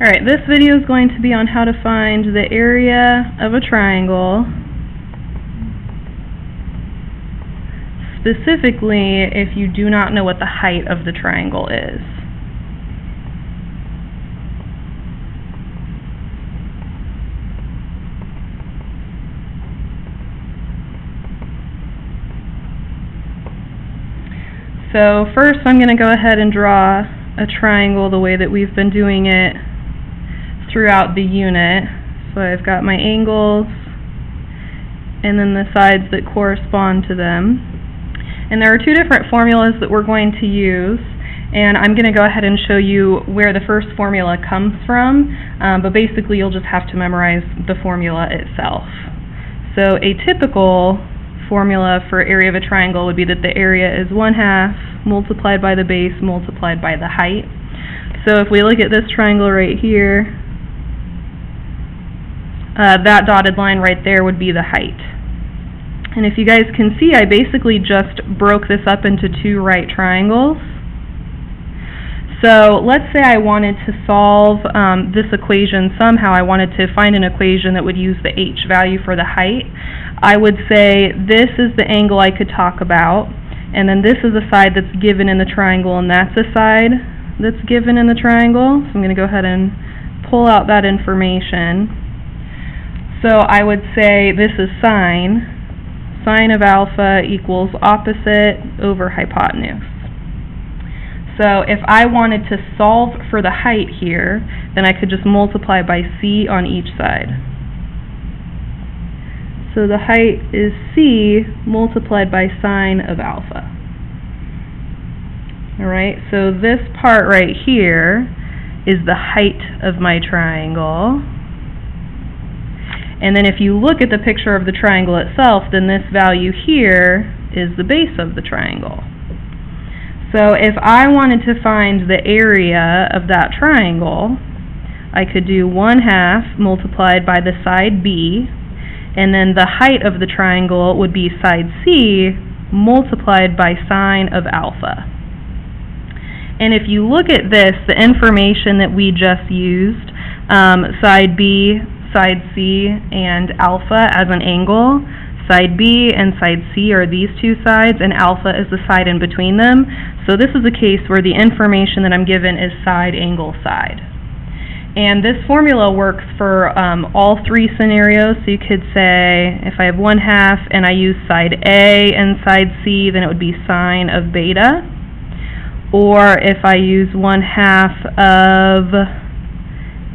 Alright, this video is going to be on how to find the area of a triangle, specifically if you do not know what the height of the triangle is. So first I'm going to go ahead and draw a triangle the way that we've been doing it throughout the unit. So I've got my angles and then the sides that correspond to them. And there are two different formulas that we're going to use, and I'm going to go ahead and show you where the first formula comes from, but basically you'll just have to memorize the formula itself. So a typical formula for area of a triangle would be that the area is 1/2 multiplied by the base multiplied by the height. So if we look at this triangle right here, that dotted line right there would be the height. And if you guys can see, I basically just broke this up into two right triangles. So let's say I wanted to solve this equation somehow. I wanted to find an equation that would use the h value for the height. I would say this is the angle I could talk about, and then this is the side that's given in the triangle, and that's the side that's given in the triangle. So I'm going to go ahead and pull out that information. So I would say this is sine of alpha equals opposite over hypotenuse. So if I wanted to solve for the height here, then I could just multiply by c on each side. So the height is c multiplied by sine of alpha. Alright, so this part right here is the height of my triangle. And then if you look at the picture of the triangle itself, then this value here is the base of the triangle. So if I wanted to find the area of that triangle, I could do 1/2 multiplied by the side B, and then the height of the triangle would be side C multiplied by sine of alpha. And if you look at this, the information that we just used, side B, side C, and alpha as an angle, side B and side C are these two sides, and alpha is the side in between them. So this is a case where the information that I'm given is side, angle, side. And this formula works for all three scenarios. So you could say, if I have 1/2 and I use side A and side C, then it would be sine of beta. Or if I use 1/2 of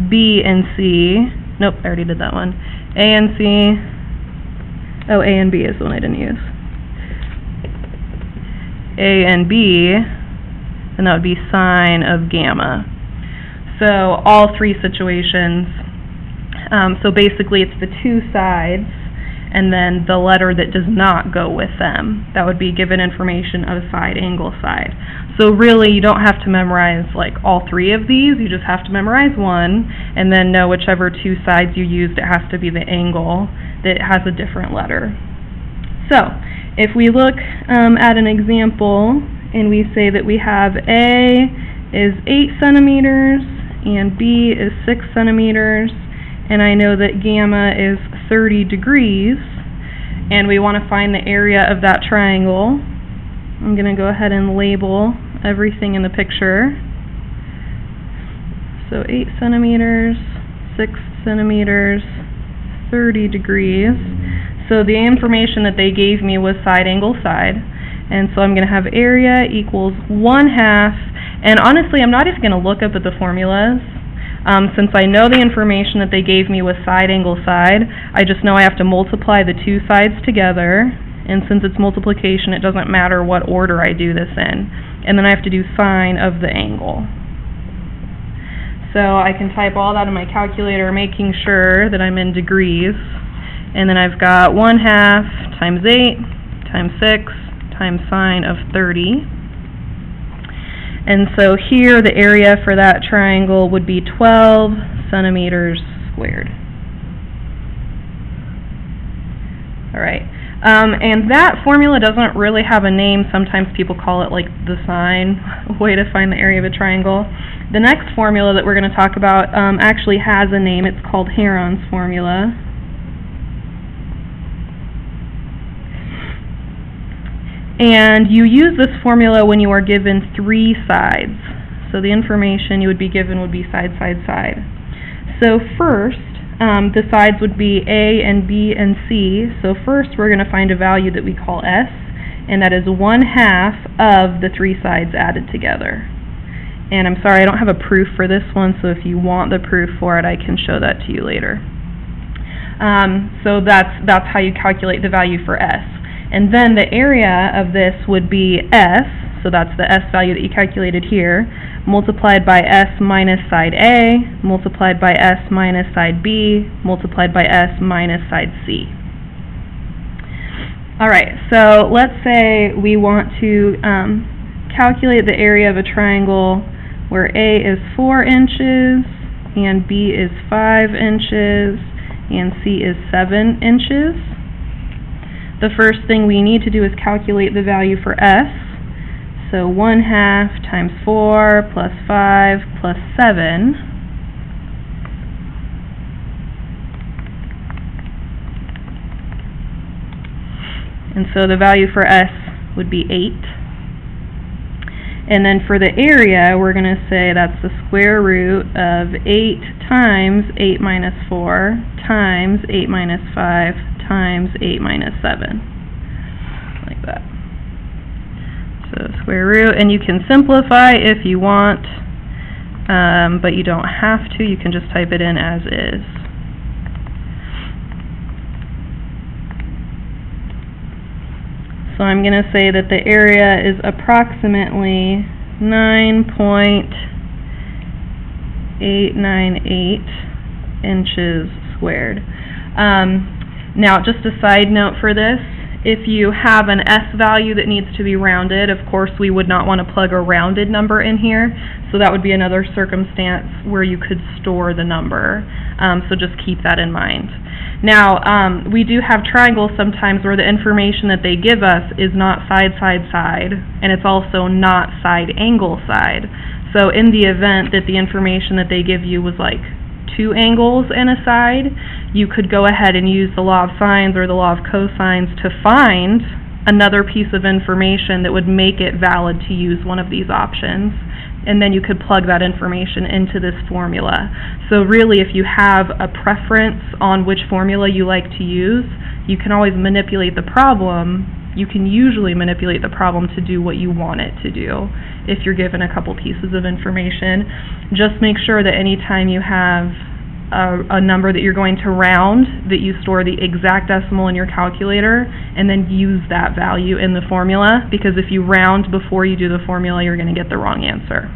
B and C, nope, I already did that one, A and C, oh, A and B is the one I didn't use. A and B, and that would be sine of gamma. So all three situations, so basically it's the two sides and then the letter that does not go with them. That would be given information of side, angle, side. So really you don't have to memorize like all three of these, you just have to memorize one and then know whichever two sides you used, it has to be the angle that has a different letter. So if we look at an example and we say that we have A is 8 centimeters and B is 6 centimeters, and I know that gamma is 30 degrees, and we want to find the area of that triangle. I'm going to go ahead and label everything in the picture. So 8 centimeters, 6 centimeters, 30 degrees. So the information that they gave me was side, angle, side. And so I'm going to have area equals 1/2. And honestly, I'm not even going to look up at the formulas. Since I know the information that they gave me was side, angle, side, I just know I have to multiply the two sides together. And since it's multiplication, it doesn't matter what order I do this in. And then I have to do sine of the angle. So I can type all that in my calculator, making sure that I'm in degrees. And then I've got 1/2 times 8 times 6 times sine of 30. And so here the area for that triangle would be 12 centimeters squared. Alright, and that formula doesn't really have a name. Sometimes people call it like the sine way to find the area of a triangle. The next formula that we're going to talk about actually has a name. It's called Heron's formula. And you use this formula when you are given three sides. So the information you would be given would be side, side, side. So first, the sides would be A and B and C. So first we're going to find a value that we call S, and that is 1/2 of the three sides added together. And I'm sorry, I don't have a proof for this one, so if you want the proof for it, I can show that to you later. So that's how you calculate the value for S. And then the area of this would be S, so that's the S value that you calculated here, multiplied by S minus side A, multiplied by S minus side B, multiplied by S minus side C. Alright, so let's say we want to calculate the area of a triangle where A is 4 inches, and B is 5 inches, and C is 7 inches. The first thing we need to do is calculate the value for S. So 1/2 times 4 plus 5 plus 7. And so the value for S would be 8. And then for the area, we're going to say that's the square root of 8 times 8 minus 4 times 8 minus 5 times 8 minus 7. Like that. So square root, and you can simplify if you want, but you don't have to. You can just type it in as is. So I'm going to say that the area is approximately 9.898 inches squared. Now, just a side note for this, if you have an S value that needs to be rounded, of course we would not want to plug a rounded number in here, so that would be another circumstance where you could store the number. So just keep that in mind. Now, we do have triangles sometimes where the information that they give us is not side, side, side, and it's also not side, angle, side. So in the event that the information that they give you was like 2 angles and a side, you could go ahead and use the law of sines or the law of cosines to find another piece of information that would make it valid to use one of these options. And then you could plug that information into this formula. So really, if you have a preference on which formula you like to use, you can always manipulate the problem. You can usually manipulate the problem to do what you want it to do if you're given a couple pieces of information. Just make sure that anytime you have a number that you're going to round, that you store the exact decimal in your calculator and then use that value in the formula, because if you round before you do the formula, you're going to get the wrong answer.